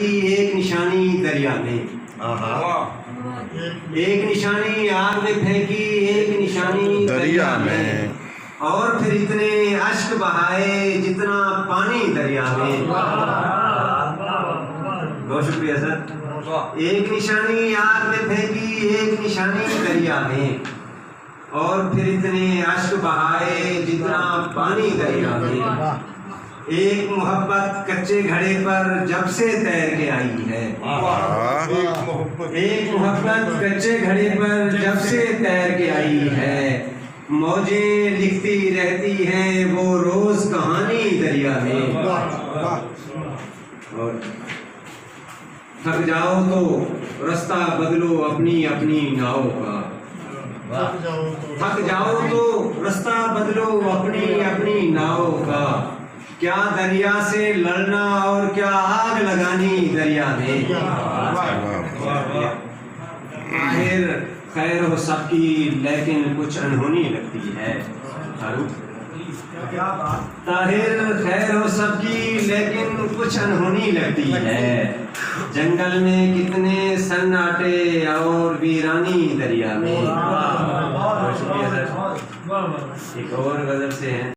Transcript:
پھینکی ایک نشانی دریا میں، ایک نشانی آگ نے پھینکی ایک نشانی دریا میں، اور پھر اتنے اشک بہائے جتنا پانی دریا میں۔ بہت شکریہ سر۔ ایک نشانی آگ نے پھینکی ایک نشانی دریا میں، اور پھر اتنے اشک بہائے جتنا پانی دریا میں۔ ایک محبت کچے گھڑے پر جب سے تیر کے آئی ہے، ایک محبت کچے گھڑے پر جب سے تیر کے آئی ہے، موجیں لکھتی رہتی ہیں وہ روز کہانی دریا میں۔ اور تھک جاؤ تو رستہ بدلو اپنی اپنی ناؤ کا، تھک جاؤ تو رستہ بدلو اپنی اپنی ناؤ کا، کیا دریا سے لڑنا اور کیا آگ لگانی دریا میں۔ ظاہر خیر ہو سب کی لیکن کچھ انہونی لگتی ہے، طاہر خیر ہو سب کی لیکن کچھ انہونی لگتی ہے، جنگل میں کتنے سناٹے اور ویرانی دریا میں۔ ایک اور غزل سے ہے۔